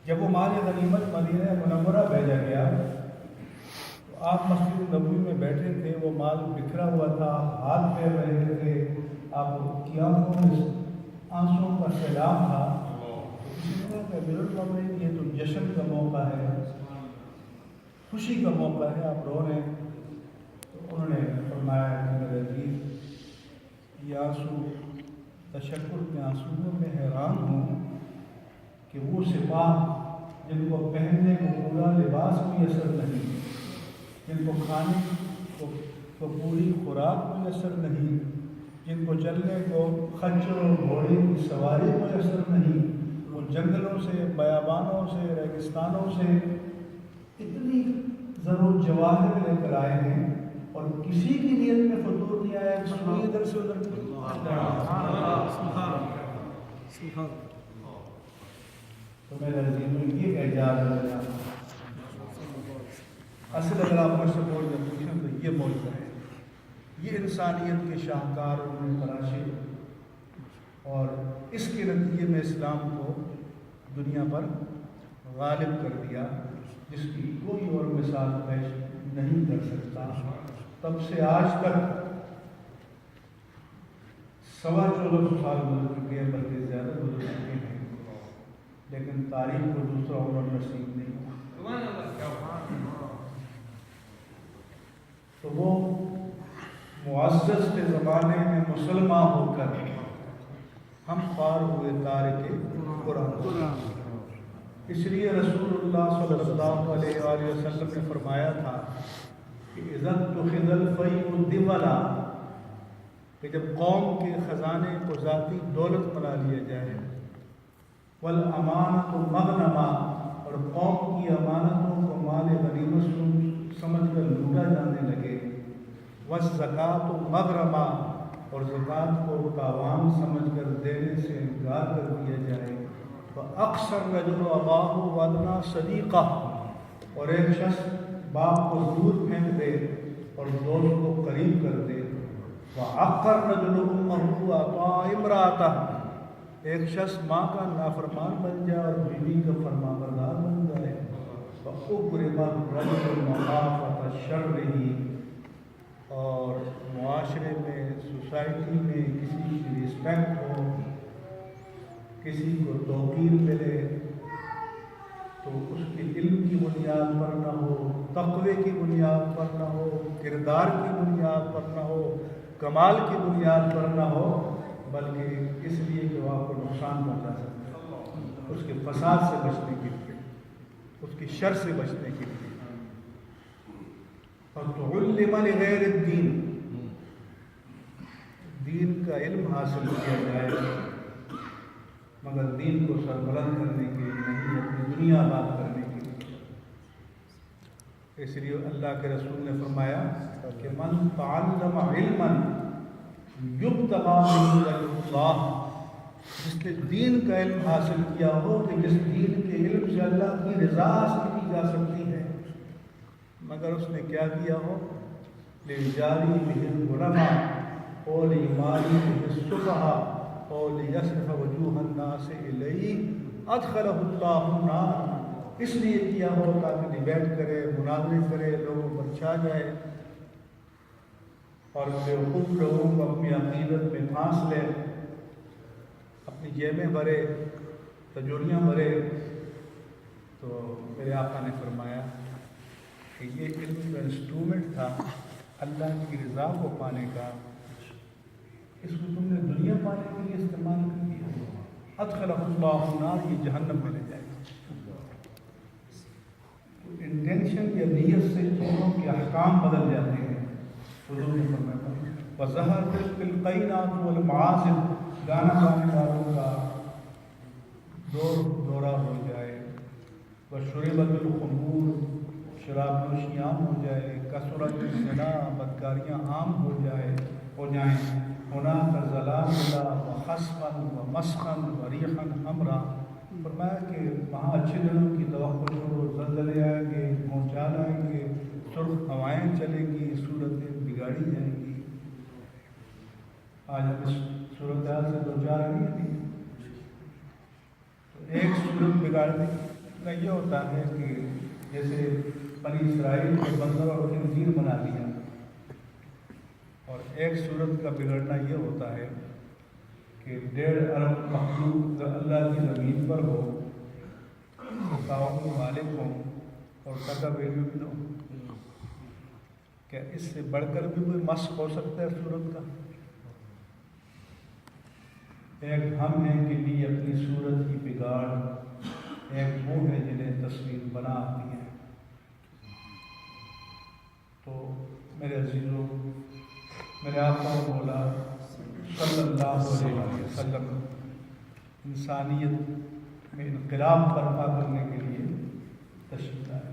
جب وہ مال غنیمت مدینہ منورہ بھیجا گیا تو آپ مسجد نبوی میں بیٹھے تھے، وہ مال بکھرا ہوا تھا، ہاتھ پھیر رہے تھے، آپ کی آنکھوں میں آنسوؤں کا سیلاب تھا۔ کسی نے کہا کہ امیر، یہ تو جشن کا موقع ہے، خوشی کا موقع ہے، آپ رو رہے ہیں۔ تو انہوں نے فرمایا کہ میرے عزیز، یہ آنسو تشکر کے آنسوؤں میں حیران ہوں کہ وہ سپاہ جن کو پہننے کو پورا لباس میسر نہیں، جن کو کھانے کو پوری خوراک میسر نہیں، جن کو چلنے کو خچر و گھوڑے کی سواری میسر نہیں، وہ جنگلوں سے، بیابانوں سے، ریگستانوں سے اتنی زر و جواہر لے کر آئے ہیں، اور کسی کی نیت میں فطور نہیں آیا کہ سنی ادھر سے ادھر تو میرے عزیزوں یہ اعجاز ہے۔ اصل اگر آپ مجھ سے بول جب پوچھیں تو یہ موضوع ہے، یہ انسانیت کے شاہکار انہوں نے تراشے، اور اس کے نتیجے میں اسلام کو دنیا پر غالب کر دیا، جس کی کوئی اور مثال پیش نہیں کر سکتا۔ تب سے آج تک 14.25 سال گزر چکے ہیں، بلکہ زیادہ گزر چکے ہیں، لیکن تاریخ کو دوسرا عمر نصیب نہیں ہوا۔ تو وہ معزز کے زمانے میں مسلمان ہو کر ہم خوار ہوئے تارک قرآن۔ اس لیے رسول اللہ صلی اللہ علیہ وآلہ وسلم نے فرمایا تھا کہ اذا اتخذ الفیء دولا، کہ جب قوم کے خزانے کو ذاتی دولت بنا لیا جائے، والامانۃ مغنما، اور قوم کی امانتوں کو مال غنیمت سمجھ کر لوٹا جانے لگے، والزکوٰۃ مغرما، اور زکوٰۃ کو تاوان سمجھ کر دینے سے انکار کر دیا جائے، فاقصر رجل اباہ وادنیٰ صدیقہ، اور ایک شخص باپ کو دور پھینک دے اور دوست کو قریب کر دے، وعقر رجل امہ واطاع امرأتہ، ایک شخص ماں کا نافرمان بن جائے اور بیوی کا فرمانبردار بن جائے، فأکرم الرجل مخافۃ شرہ، اور معاشرے میں، سوسائٹی میں کسی کی رسپیکٹ ہو، کسی کو توقیر ملے، تو اس کے علم کی بنیاد پر نہ ہو، تقوی کی بنیاد پر نہ ہو، کردار کی بنیاد پر نہ ہو، کمال کی بنیاد پر نہ ہو، بلکہ اس لیے کہ وہ آپ کو نقصان پہنچا سکتا ہے، اس کے فساد سے بچنے کے لیے، اس کی شر سے بچنے کے لیے۔ فَتُعُلِّمَ لِغَيْرِ الدِّينِ، دین کا علم حاصل کیا جائے، مگر دین کو سربلند کرنے کے لیے نہیں، اپنی دنیا آباد کرنے کے لیے۔ اس لیے اللہ کے رسول نے فرمایا کہ من تعلم علما یبتغی بہ وجہ اللہ، جس نے دین کا علم حاصل کیا ہو کہ جس دین کے علم سے اللہ کی رضا حاصل کی جا سکتی ہے، مگر اس نے کیا کیا ہو، لِیُجَارِی بِهِ الْعُلَمَاء وَلِیُمَارِی بِهِ السُّفَہَاء وَلِیَصْرِفَ وُجُوهَ النَّاسِ إِلَیْهِ أَدْخَلَهُ اللَّهُ النَّارَ، اس لیے کیا ہو تاکہ ڈیبیٹ کرے، مناظرے کرے، لوگوں پر چھا جائے، اور بیوقوف لوگوں کو اپنی عقیدت میں پھانس لے، اپنی جیبیں بھرے، تجوریاں بھرے۔ تو میرے آقا نے فرمایا کہ یہ علم جو انسٹرومنٹ تھا اللہ کی رضا کو پانے کا، اس کو تم نے دنیا پانے کے لیے استعمال کر دیا، ادخلہ اللہ النار، یہ جہنم میں لے جائے گا۔ انٹینشن یا نیت سے چیزوں کے احکام بدل جاتے ہیں۔ حضور نے فرمایا وَظَهَرَتِ الْقَيْنَاتُ وَالْمَعَازِفُ، گانا گانے والوں کا دورہ ہو جائے، وَشُرِبَتِ الْخُمُورُ، شراب نوشی عام ہو جائے، کثرت الزنا، بدکاریاں عام ہو جائیں، هُنَاكَ زَلَازِلَ وَخَسْفًا وَمَسْخًا وَرِيحًا حَمْرًا، فرمایا کہ وہاں اچھے دنوں کی توقع چھوڑو، زلزلے آئیں گے، بھونچال آئیں گے، سرخ ہوائیں چلیں گی، صورتیں بگاڑی جائیں گی۔ آج ہم اس صورتحال سے دو چار نہیں تھی، تو ایک صورت بگاڑ دی، یہ ہوتا ہے کہ جیسے بنی اسرائیل کو بندر اور خنزیر بنا دیا، اور ایک صورت کا بگڑنا یہ ہوتا ہے کہ 1.5 ارب مخلوق اللہ کی زمین پر ہو، پاؤں کے مالک ہوں اور ٹکا ویلیو بھی نہ ہو، کیا اس سے بڑھ کر بھی کوئی مسخ ہو سکتا ہے صورت کا؟ ایک ہم ہیں کہ بھی اپنی صورت کی بگاڑ، ایک وہ ہے جنہیں تصویر بنا آتی ہے۔ تو میرے عزیزوں، میرے آقا و مولا صلی اللہ علیہ وسلم انسانیت میں انقلاب برپا کرنے کے لیے تشریف لائے تھے۔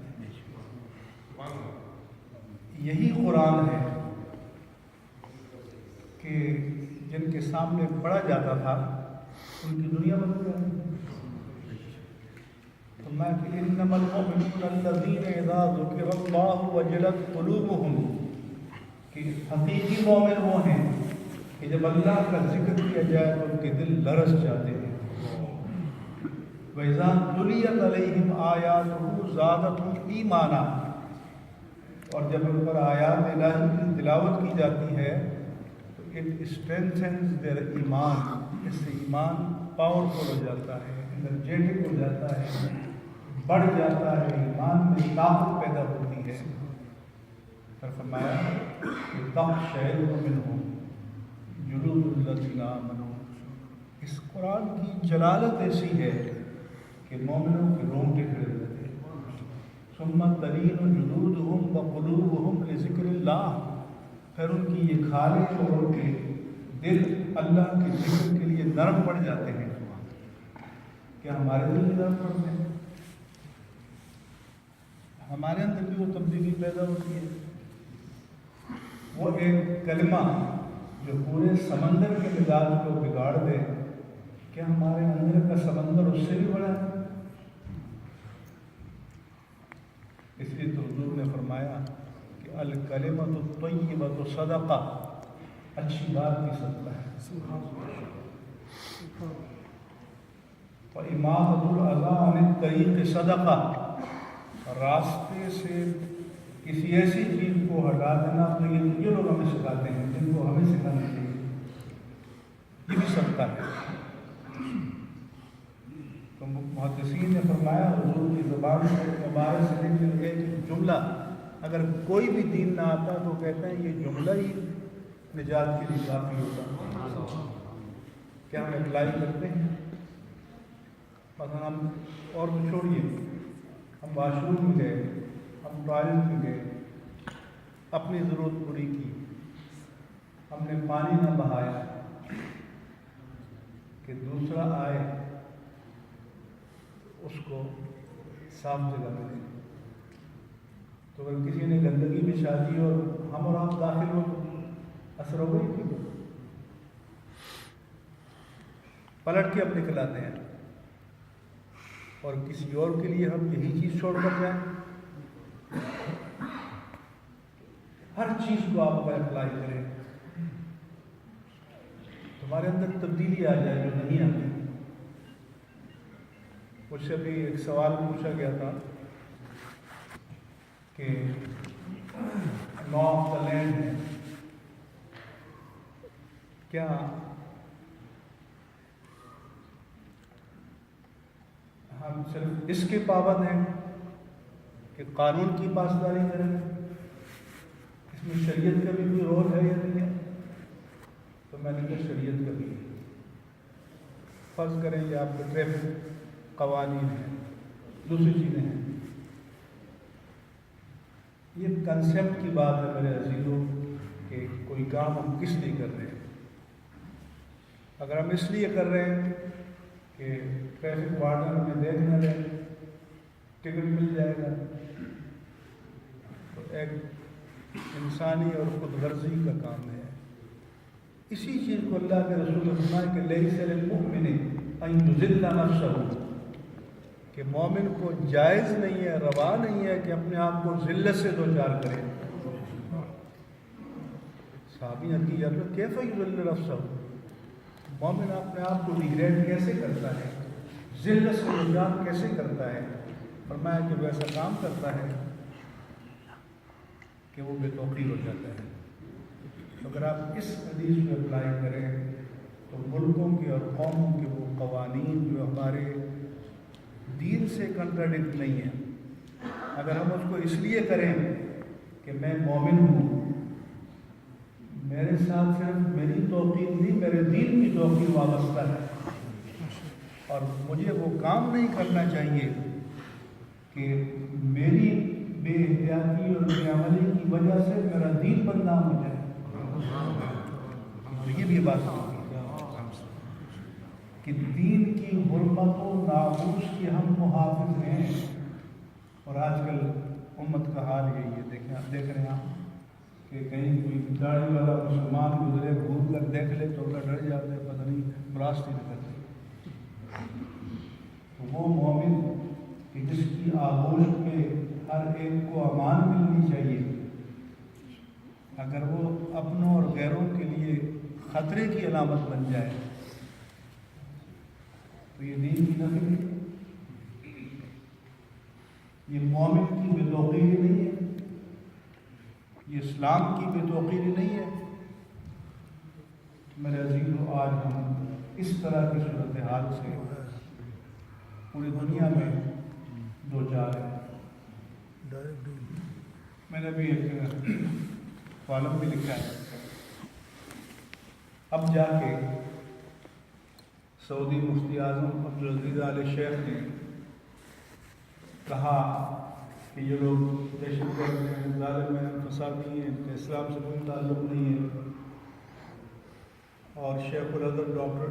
یہی قرآن ہے کہ جن کے سامنے پڑھا جاتا تھا ان کی دنیا بدل جاتی۔ فرمایا کہ انما المؤمنون الذین اذا ذکر اللہ وجلت قلوبهم، کہ حقیقی مومن وہ ہیں کہ جب اللہ کا ذکر کیا جائے تو ان کے دل لرز جاتے ہیں۔ وَإِذَا تُلِيَتْ عَلَيْهِمْ آيَاتُهُ زَادَتْهُمْ ایمانا، اور جب ان پر آیات الہی کی تلاوت کی جاتی ہے تو اٹ اسٹرینتھنز دیئر ایمان، اس سے ایمان پاورفل ہو جاتا ہے، انرجیٹک ہو جاتا ہے، بڑھ جاتا ہے، ایمان میں طاقت پیدا ہوتی ہے۔ پھر فرمایا کہ تخشعر منہ جلود الذین آمنوا، اس قرآن کی جلالت ایسی ہے کہ مومنوں کے رونگٹے کھڑے ہوتے ہیں۔ ثم تلین جلودہم وقلوبہم لذکر اللہ، پھر ان کی یہ کھالیں اور ان کے دل اللہ کے ذکر کے لیے نرم پڑ جاتے ہیں۔ کیا ہمارے دل بھی نرم پڑتے ہیں؟ ہمارے اندر بھی وہ تبدیلی پیدا ہوتی ہے۔ وہ ایک کلمہ جو پورے سمندر کے مزاج کو بگاڑ دے، کیا ہمارے اندر کا سمندر اس سے بھی بڑا ہے؟ اس لیے تو حضور نے فرمایا کہ الکلمۃ الطیبۃ صدقہ، اچھی بات کی صدقہ ہے۔ وَإِمَاطَةُ الْأَذَىٰ عَنِ الطَّرِيقِ صدقہ، راستے سے کسی ایسی چیز کو ہٹا دینا، تو یہ لوگ ہمیں سکھاتے ہیں جن کو ہمیں سکھانا چاہیے، یہ بھی صدقہ ہے۔ تو محدثین نے فرمایا حضور کی زبان سے مبارک سے نکلے ایک جملہ اگر کوئی بھی دین نہ آتا تو کہتے ہیں یہ جملہ ہی نجات کے لیے کافی ہوتا۔ کیا ہم اپلائی کرتے ہیں؟ مثلا ہم اور بھی چھوڑیے، ہم واش روم میں گئے، ہم ٹوائلٹ میں گئے، اپنی ضرورت پوری کی، ہم نے پانی نہ بہایا کہ دوسرا آئے اس کو صاف جگہ ملے، تو اگر کسی نے گندگی بچھا دی اور ہم اور آپ داخل ہو اثر ہو گئی تھی، پلٹ کے اب نکل آتے ہیں، اور کسی اور کے لیے ہم یہی چیز چھوڑ کر جائیں۔ ہر چیز کو آپ پر اپلائی کریں، تمہارے اندر تبدیلی آ جائے جو نہیں آتی۔ مجھ سے بھی ایک سوال پوچھا گیا تھا کہ لا آف دا لینڈ ہے، کیا ہم صرف اس کے پابند ہیں کہ قانون کی پاسداری کریں، اس میں شریعت کا بھی کوئی رول ہے یا نہیں ہے؟ تو میں نے کہا شریعت کا بھی ہے۔ فرض کریں یہ آپ کے ٹریفک قوانین ہیں، دوسری چیزیں ہیں، یہ کنسیپٹ کی بات ہے میرے عزیزوں کہ کوئی کام ہم کس لیے کر رہے ہیں۔ اگر ہم اس لیے کر رہے ہیں کہ ٹریفک وارڈن ہمیں دیکھ نہ لے، ٹکٹ مل جائے گا، تو ایک انسانی اور خود غرضی کا کام ہے۔ اسی چیز کو اللہ کے رسول نے فرمایا کہ لیس للمؤمن ان یذل نفسہ، کہ مومن کو جائز نہیں ہے، روا نہیں ہے کہ اپنے آپ کو ذلت سے دوچار کرے۔ صحابی نے کیا تو کیف یذل نفسہ، مومن اپنے آپ کو ڈیگریڈ کیسے کرتا ہے، ذلت سے دوچار کیسے کرتا ہے؟ فرمایا کہ وہ ایسا کام کرتا ہے کہ وہ بے توقیر ہو جاتا ہے۔ تو اگر آپ اس حدیث میں اپلائی کریں تو ملکوں کے اور قوموں کے وہ قوانین جو ہمارے دین سے کنٹراڈکٹ نہیں ہیں، اگر ہم اس کو اس لیے کریں کہ میں مومن ہوں، میرے ساتھ صرف میری توقیر نہیں، میرے دین کی توقیر وابستہ ہے، اور مجھے وہ کام نہیں کرنا چاہیے کہ میری بے احتیاطی اور بے عملی کی وجہ سے میرا دین بدنام ہو جائے۔ تو یہ بھی بات ہوتی ہے کہ دین کی حرمت و ناموس کے ہم محافظ ہیں، اور آج کل امت کا حال یہی ہے۔ دیکھ رہے ہیں آپ کہ کہیں کوئی داڑھی والا مسلمان گزرے، گھوم کر دیکھ لے تو اگر ڈر جاتے ہیں، پتہ نہیں براستی نکلتے۔ تو وہ مومن کہ جس کی آغوش میں ہر ایک کو امان ملنی چاہیے، اگر وہ اپنوں اور غیروں کے لیے خطرے کی علامت بن جائے تو یہ دین کی نفی ہے، یہ مومن کی بے توقیری نہیں ہے، یہ اسلام کی بے توقیری نہیں ہے۔ میرے عزیزو، آج ہم اس طرح کی صورتحال سے پوری دنیا میں دو چار ہیں۔ میں نے بھی ایک کالم بھی لکھا ہے، اب جا کے سعودی مفتی اعظم عبدالعزیز آل شیخ نے کہا کہ یہ لوگ دہشت گرد ہیں، ظالم ہیں، فسادی ہیں، اسلام سے کوئی تعلق نہیں ہے۔ اور شیخ الازہر ڈاکٹر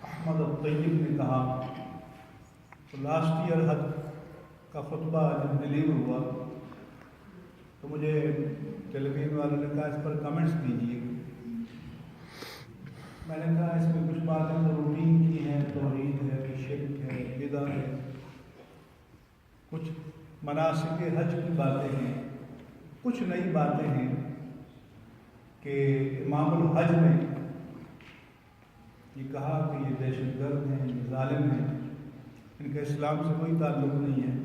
احمد الطیب نے کہا، تو لاسٹ ایئر حج کا خطبہ جب ڈلیور ہوا تو مجھے ٹیلی ویژن والوں نے کہا اس پر کمنٹس دیجیے۔ میں نے کہا اس میں کچھ باتیں تو روٹین کی ہیں، توحید ہے، شرک ہے، بدعت ہے، کچھ مناسک حج کی باتیں ہیں، کچھ نئی باتیں ہیں کہ امام الحج نے یہ کہا کہ یہ دہشت گرد ہیں، یہ ظالم ہیں، ان کا اسلام سے کوئی تعلق نہیں ہے۔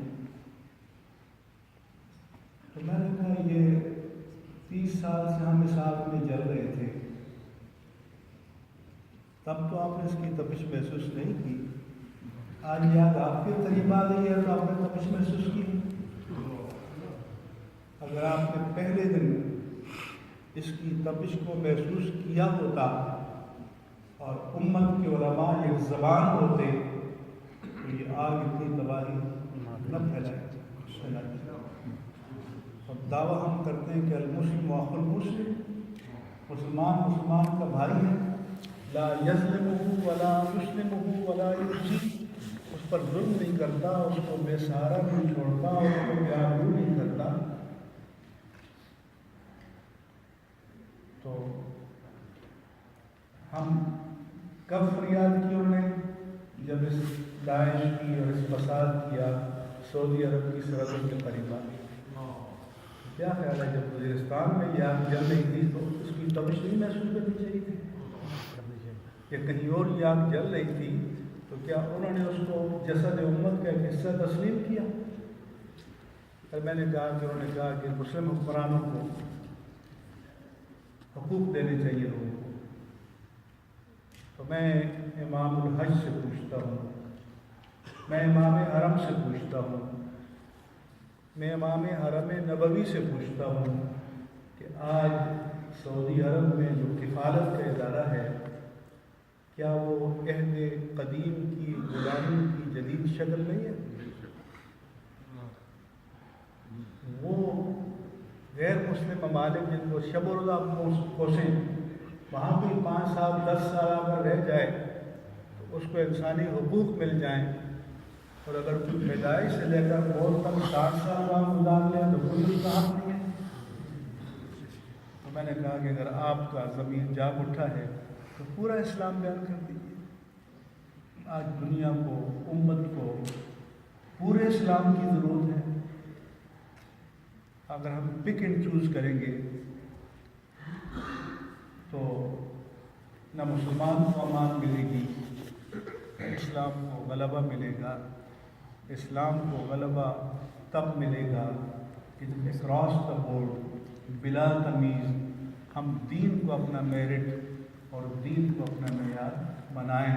تو میں نے کہا یہ 30 سال سے ہم اس حال میں جل رہے تھے، تب تو آپ نے اس کی تپش محسوس نہیں کی، آج یاد آپ کے قریب آ گئی ہے تو آپ نے تپش محسوس کی۔ اگر آپ نے پہلے دن اس کی تپش کو محسوس کیا ہوتا اور امت کے علماء ایک زبان ہوتے تو یہ آگ اتنی تباہی نہ پھیلائے۔ اور دعویٰ ہم کرتے ہیں کہ المسلم اخو المسلم، مسلمان مسلمان کا بھائی ہے، لا یظلمہ ولا یسلمہ ولا یؤذیہ، اس پر ظلم نہیں کرتا، اس کو بے سہارا نہیں چھوڑتا، اس کو بے آبرو نہیں کرتا۔ تو ہم کب فریاد کی انہیں؟ جب اس داعش کی اور اس فساد کیا سعودی عرب کی سرحدوں کے قریب آ گئی۔ کیا خیال ہے جب وزیرستان میں یہ آگ جل رہی تھی تو اس کی تپش نہیں محسوس کرنی چاہیے تھی؟ کہ کہیں اور یہ آگ جل رہی تھی تو کیا انہوں نے اس کو جسد امت کا ایک حصہ تسلیم کیا؟ اور میں نے کہا کہ انہوں نے کہا کہ مسلم حکمرانوں کو حقوق دینے چاہیے لوگوں کو۔ تو میں امام الحج سے پوچھتا ہوں، میں امام حرم سے پوچھتا ہوں، میں امام حرم نبوی سے پوچھتا ہوں کہ آج سعودی عرب میں جو کفالت کا ادارہ ہے، کیا وہ عہد قدیم کی غلامی کی جدید شکل نہیں ہے؟ وہ غیر مسلم ممالک جن کو شب و روز آپ کوسیں، وہاں بھی 5 سال 10 سال اگر رہ جائے تو اس کو انسانی حقوق مل جائیں، اور اگر کوئی پیدائش سے لے کر موت تک 60 سال وہاں گزار لیں تو کوئی اس کا حق نہیں ہے۔ تو میں نے کہا کہ اگر آپ کا ضمیر جاگ اٹھا ہے تو پورا اسلام بیان کر دیجیے۔ آج دنیا کو، امت کو پورے اسلام کی ضرورت ہے۔ اگر ہم پک اینڈ چوز کریں گے تو نہ مسلمان کو امان ملے گی، اسلام کو غلبہ ملے گا، اسلام کو غلبہ تب ملے گا کہ جب اکراس دا بورڈ بلا تمیز ہم دین کو اپنا میرٹ اور دین کو اپنا معیار بنائیں،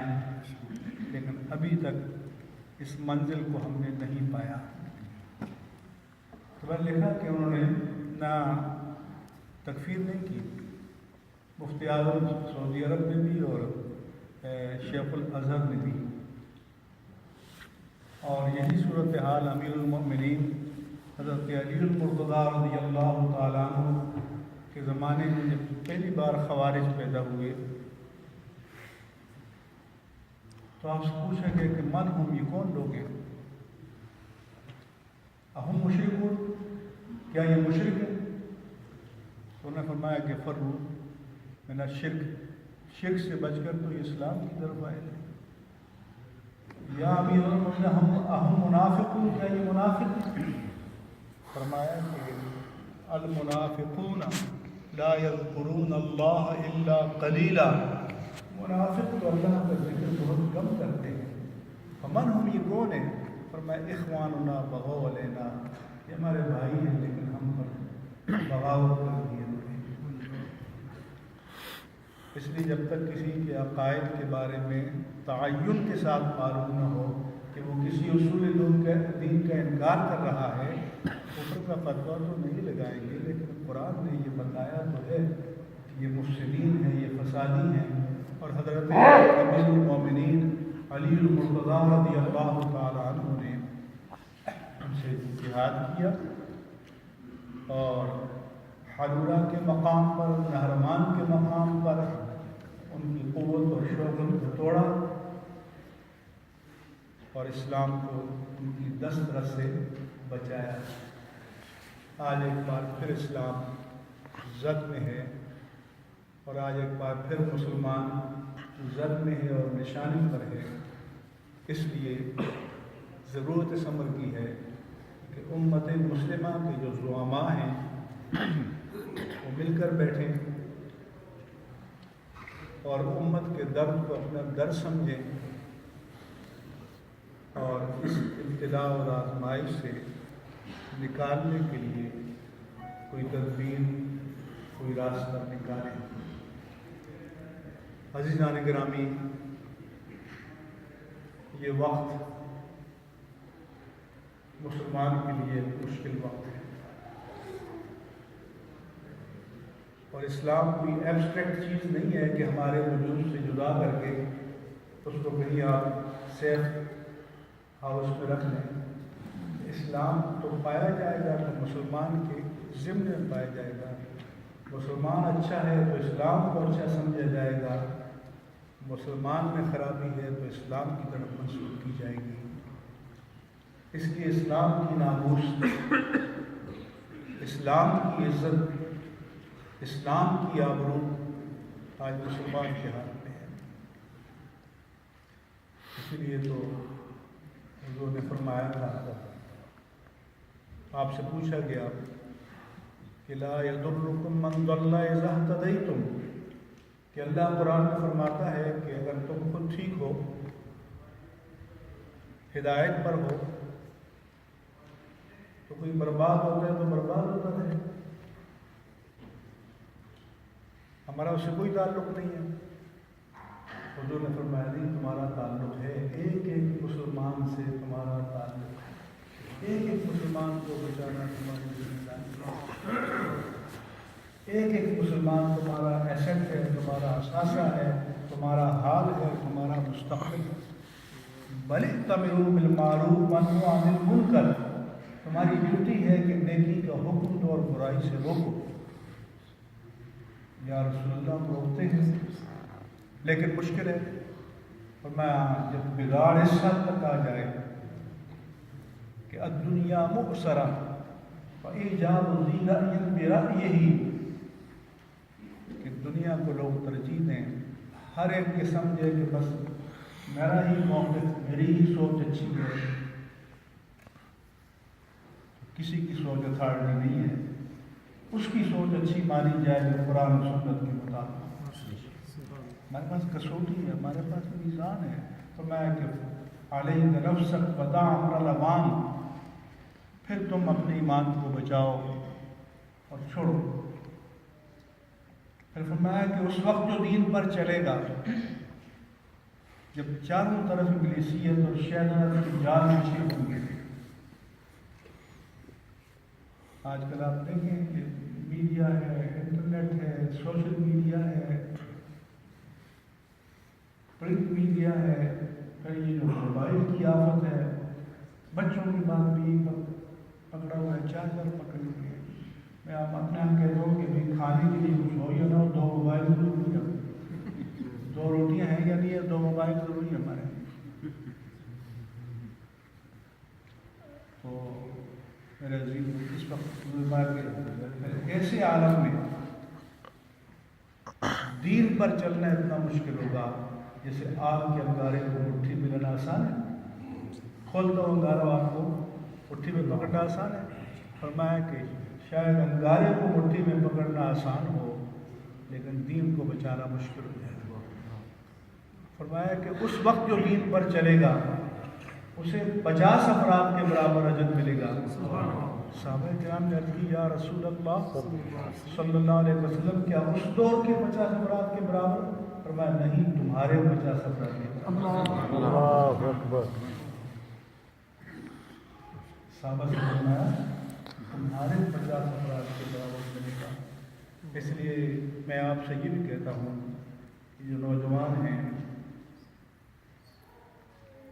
لیکن ابھی تک اس منزل کو ہم نے نہیں پایا۔ تو میں نے لکھا کہ انہوں نے نہ تکفیر نہیں کی، مفتی اعظم سعودی عرب نے بھی اور شیخ الازہر نے بھی، اور یہی صورتحال امیر المؤمنین حضرت علی المرتضیٰ رضی اللہ تعالیٰ عنہ کے زمانے میں جب پہلی بار خوارج پیدا ہوئے تو آپ سے پوچھا گیا کہ من ہم، یہ کون لوگ ہیں؟ اہم مشرکون، کیا یہ مشرک ہیں؟ تو انہوں نے فرمایا کہ فرو من الشرک، شرک سے بچ کر تو یہ اسلام کی طرف آئے ہیں۔ یا امیر المؤمنین ہم اہم منافقون، کیا یہ منافق ہیں؟ فرمایا کہ المنافقون لا یذکرون اللہ الا قلیلا، منافق تو اللہ کا ذکر بہت کم کرتے ہیں۔ فمن ہم، یہ کون ہیں؟ فرمایا اخواننا بغوا علینا، یہ ہمارے بھائی ہیں لیکن ہم پر بغاوت کر دیے انہوں نے۔ اس لیے جب تک کسی کے عقائد کے بارے میں تعین کے ساتھ معلوم نہ ہو کہ وہ کسی اصول دین کا انکار کر رہا ہے، کفر کا فتویٰ تو نہیں لگائیں گے، لیکن قرآن نے یہ بتایا تو ہے کہ یہ مفسدین ہیں، یہ فسادی ہیں۔ اور حضرت امیر المومنین علی المرتضیٰ رضی اللہ تعالیٰ عنہ نے ان سے جہاد کیا اور حرورہ کے مقام پر، نہرمان کے مقام پر ان کی قوت اور شوکت کو توڑا اور اسلام کو ان کی دست رس سے بچایا۔ آج ایک بار پھر اسلام زد میں ہے، اور آج ایک بار پھر مسلمان زد میں ہے اور نشانی پر ہے۔ اس لیے ضرورت اس امر کی ہے کہ امت مسلمہ کے جو زعماء ہیں وہ مل کر بیٹھیں اور امت کے درد کو اپنا درد سمجھیں اور اس ابتلاء اور آزمائش سے نکالنے کے لیے کوئی تدبیر، کوئی راستہ نکالیں۔ عزیزان گرامی، یہ وقت مسلمان کے لیے مشکل وقت ہے، اور اسلام کوئی ایبسٹریکٹ چیز نہیں ہے کہ ہمارے وجود سے جدا کر کے اس کو کہیں آپ سیف ہاؤس میں رکھ لیں۔ اسلام تو پایا جائے گا تو مسلمان کے ضمن میں پایا جائے گا۔ مسلمان اچھا ہے تو اسلام کو اچھا سمجھا جائے گا، مسلمان میں خرابی ہے تو اسلام کی طرف منسوخ کی جائے گی۔ اس لیے اسلام کی ناموس، اسلام کی عزت، اسلام کی آبرو آج مسلمان کے ہاتھ میں ہے۔ اسی لیے تو حضور نے فرمایا تھا، آپ سے پوچھا گیا کہ لا یضرکم من ضل اذا اهتدیتم، کہ اللہ قرآن میں فرماتا ہے کہ اگر تم خود ٹھیک ہو، ہدایت پر ہو، تو کوئی برباد ہو گیا تو برباد ہوتا رہے، ہمارا اس سے کوئی تعلق نہیں ہے۔ حضور نے فرمایا نہیں، تمہارا تعلق ہے، ایک ایک مسلمان سے تمہارا تعلق ہے، ایک ایک مسلمان کو بچانا تمہاری ذمہ داری ہے، ایک ایک مسلمان تمہارا ایسٹ ہے، تمہارا اثاثہ ہے، تمہارا حال ہے، تمہارا مستقبل ہے۔ بل ائتمروا بالمعروف وانہوا عن المنکر، تمہاری ڈیوٹی ہے کہ نیکی کا حکم دو اور برائی سے روکو۔ یا رسول اللہ، ہم روکتے ہیں لیکن مشکل ہے، اور میں جب بگاڑ اس حد تک آ جائے کہ الدنیا مؤثرہ فایجاد ذی رأی برأیہ، کہ دنیا کو لوگ ترجیح دیں، ہر ایک یہ سمجھے کہ بس میرا ہی موقف، میری ہی سوچ اچھی ہے، کسی کی سوچ اتھارٹی نہیں ہے، اس کی سوچ اچھی مانی جائے جو قرآن و سنت کے مطابق۔ ہمارے پاس کسوٹی ہے، ہمارے پاس میزان ہے، تو میں کہ علیک نفسک ودع امر العوام، پھر تم اپنے ایمان کو بچاؤ اور چھوڑو۔ پھر فرمایا کہ اس وقت جو دین پر چلے گا جب چاروں طرف ابلیسیت اور شیطانت کی جال بچھے ہوں گے۔ آج کل آپ دیکھیں کہ میڈیا ہے، انٹرنیٹ ہے، سوشل میڈیا ہے، پرنٹ میڈیا ہے، پھر یہ جو موبائل کی آفت ہے، بچوں کی بات بھی پکڑا ہوا ہے، چارجر پکڑے ہوئے ہیں۔ میں آپ اپنے آپ کہتا ہوں کہ بھائی کھانے کے لیے کچھ ہو یا نہ ہو، 2 موبائل ضروری ہے، 2 روٹیاں ہیں یا نہیں ہے، 2 موبائل ضروری ہے ہمارے۔ تو میرے عزیز اس وقت ایسے عالم میں دین پر چلنا اتنا مشکل ہوگا جیسے آگ کے انگارے کو مٹھی میں لینا آسان ہے۔ کھولتا ہو انگارہ آپ کو مٹھی میں پکڑنا آسان ہے۔ فرمایا کہ شاید انگارے کو مٹھی میں پکڑنا آسان ہو لیکن دین کو بچانا مشکل ہو جائے گا۔ فرمایا کہ اس وقت جو دین پر چلے گا اسے 50 افراد کے برابر اجر ملے گا۔ صحابہ کرام نے عرض کی یا رسول اللہ صلی اللہ علیہ وسلم کیا اس دور کے 50 افراد کے برابر؟ فرمایا نہیں، تمہارے 50 افراد کے برابر۔ اللہ اکبر۔ صحابہ سے فرمایا تمہارے 50 افراد کے برابر ملے گا۔ اس لیے میں آپ سے یہ بھی کہتا ہوں کہ جو نوجوان ہیں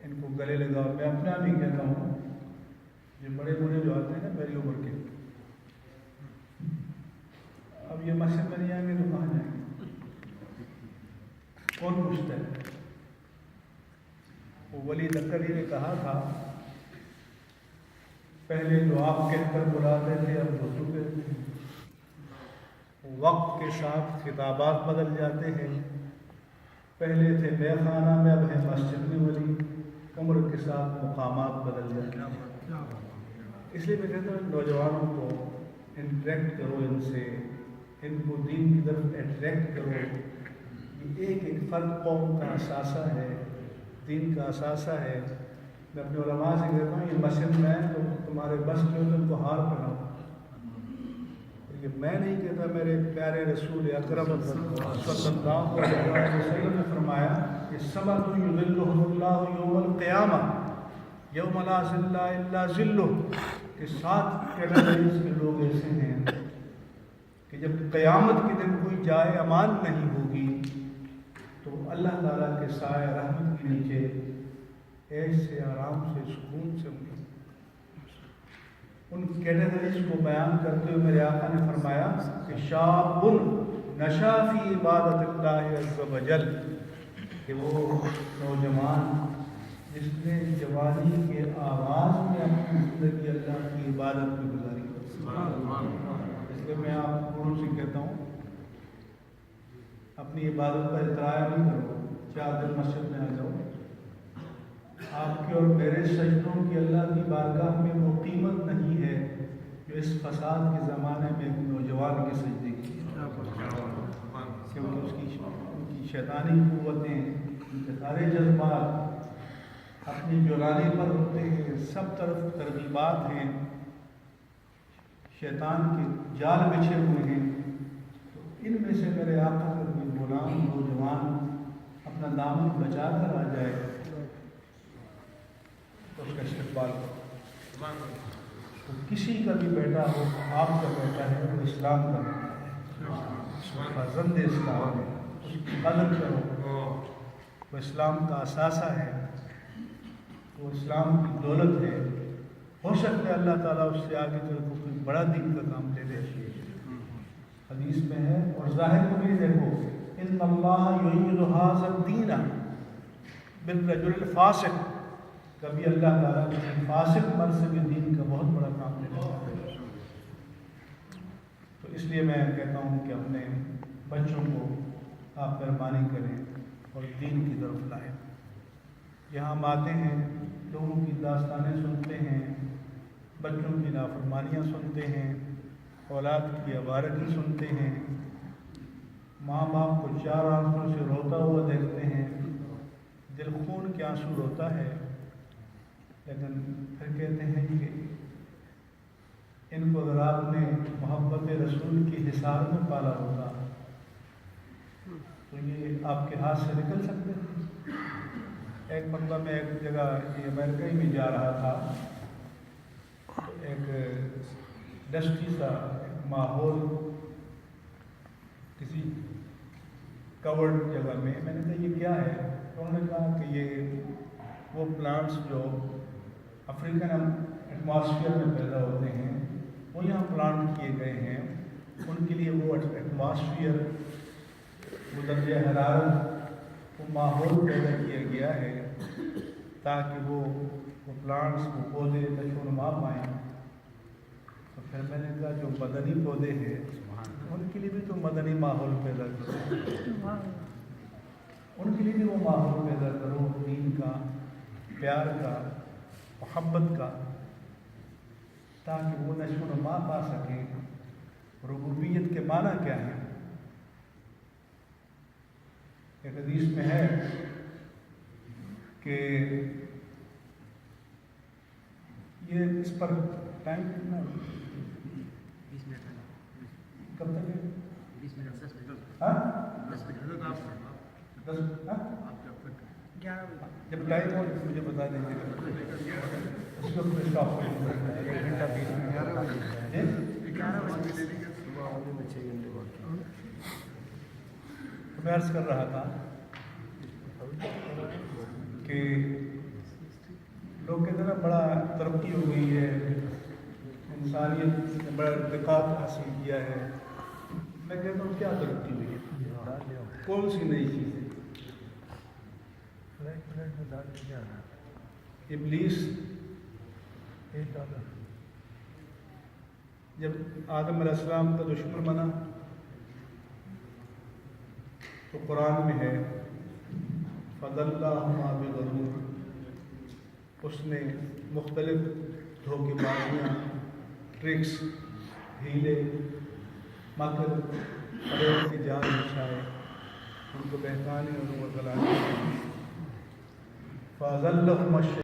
ان کو گلے لگاؤ۔ میں اپنا بھی کہتا ہوں، یہ بڑے بڑے جو آتے ہیں نا میری عمر کے، اب یہ مسجد میں نہیں آئیں گے تو کہاں جائیں گے؟ کون پوچھتا ہے؟ وہ ولی دکری نے کہا تھا پہلے جو آپ کہہ کر بلاتے تھے اب وضو کہتے ہیں۔ وقت کے ساتھ خطابات بدل جاتے ہیں، پہلے تھے بے خانہ میں اب ہے مسجد میں ولی۔ عمر کے ساتھ مقامات بدل جاتے ہیں۔ اس لیے میں کہتا ہوں نوجوانوں کو انٹریکٹ کرو، ان سے ان کو دین کی طرف اٹریکٹ کرو۔ یہ ایک فرد قوم کا اثاثہ ہے، دین کا اثاثہ ہے۔ میں اپنے علماء سے کہتا ہوں یہ مسجد میں تو تمہارے بس میں ہو تم کو ہار پہناؤ۔ یہ میں نہیں کہتا، میرے پیارے رسول اکرم صلی اللہ علیہ وسلم نے فرمایا کہ سبعۃ یظلھم اللہ یوم القیامہ یوم لا ظل الا ظلہ، کہ 7 کیٹیگریز کے لوگ ایسے ہیں کہ جب قیامت کے دن کوئی جائے امان نہیں ہوگی تو اللہ تعالیٰ کے سائے رحمت کے نیچے ایسے آرام سے سکون سے ہوں گے۔ ان کیٹیگریز کو بیان کرتے ہوئے میرے آقا نے فرمایا کہ شاب نشا فی عبادت اللہ عز و جل، کہ وہ نوجوان جس نے جوانی کے آغاز میں اپنی زندگی اللہ کی عبادت میں گزاری۔ اس لیے میں آپ بڑوں سے کہتا ہوں اپنی عبادت پر اطراع نہیں کرو، 4 دن مسجد میں آ جاؤ۔ آپ کے اور میرے سجدوں کی اللہ کی بارگاہ میں وہ قیمت نہیں ہے جو اس فساد کے زمانے میں ایک نوجوان کے سجدے کی، کیونکہ ان کی شیطانی قوتیں، ان کے سارے جذبات اپنی جولانی پر ہوتے ہیں، سب طرف ترغیبات ہیں، شیطان کے جال بچھے ہوئے ہیں۔ تو ان میں سے میرے آقا کا کوئی غلام نوجوان اپنا دامن بچا کر آ جائے تو اس کا استقبال کرو۔ تو کسی کا بھی بیٹا ہو، آپ کا بیٹا ہے، وہ اسلام کا بیٹا ہے، فرزند اسلام ہے، اس کی قدر کرو۔ وہ اسلام کا اثاثہ ہے، وہ اسلام کی دولت ہے۔ ہو سکتا ہے اللہ تعالیٰ اس سے آگے چل کو کوئی بڑا دین کا کام دے دے، حدیث میں ہے۔ اور ظاہر کو بھی دیکھو، ان اللہ یعید ھذا الدین بالرجل الفاسق، کبھی اللہ تعالیٰ کسی فاسق مرد سے بھی دین کا بہت بڑا کام دے دیتا ہے۔ تو اس لیے میں کہتا ہوں کہ اپنے بچوں کو آپ مہربانی کریں اور دین کی طرف لائیں۔ یہاں ہم آتے ہیں، لوگوں کی داستانیں سنتے ہیں، بچوں کی نافرمانیاں سنتے ہیں، اولاد کی آوارگی سنتے ہیں، ماں باپ کو 4 آنکھوں سے روتا ہوا دیکھتے ہیں، دل خون کے آنسو روتا ہے لیکن پھر کہتے ہیں کہ ان کو اگر آپ نے محبت رسول کی حصار میں پالا ہوتا تو یہ آپ کے ہاتھ سے نکل سکتے تھے۔ ایک مرتبہ میں ایک جگہ یہ امریکہ ہی میں جا رہا تھا، تو ایک ڈسٹی سا ماحول کسی کورڈ جگہ میں نے کہا یہ کیا ہے؟ تو انہوں نے کہا کہ یہ وہ پلانٹس جو افریقن ایٹماسفیئر میں پیدا ہوتے ہیں وہ یہاں پلانٹ کیے گئے ہیں، ان کے لیے وہ ایٹماسفیئر، وہ درجہ حرارت، وہ ماحول پیدا کیا گیا ہے تاکہ وہ پلانٹس، وہ پودے نشو و نما پائیں۔ تو پھر میں نے کہا جو مدنی پودے ہیں ان کے لیے بھی تو مدنی ماحول پیدا کرو، ان کے لیے بھی وہ ماحول پیدا کرو دین کا، پیار کا، محبت کا، تاکہ وہ نشو و نما پا سکیں۔ ربوبیت کے معنی کیا ہے؟ ایک حدیث میں ہے کہ یہ اس پر ٹائم کتنا ہے؟ 20 منٹ کب تک ہے؟ 20 منٹ 10 منٹ ہاں 10 منٹ 10 ہاں؟ جب ٹائم ہو مجھے بتا دیجیے گا، اس وقت میں اسٹاپ کر دوں گا۔ 1 گھنٹہ 20 منٹ 11 بجے 11 بجے صبح ہونے میں 6 گھنٹے بعد میں عرض کر رہا تھا کہ لوگ کہتے ہیں نا بڑا ترقی ہو گئی ہے، انسانیت نے بڑا ارتقا حاصل کیا ہے۔ میں کہتا ہوں کیا ترقی ہوئی ہے؟ کون سی نئی چیز ہے؟ ابلیس جب آدم علیہ السلام کا دشمن بنا تو قرآن میں ہے فَضَلَّهُمَا بِغُرُورٍ، اس نے مختلف دھوکے بازیاں، ٹرکس، ہیلے، مکر، فریب کی جال بچھائے، ان کو بہتانے اور ان کو غلانے۔ فَأَضَلَّهُمَا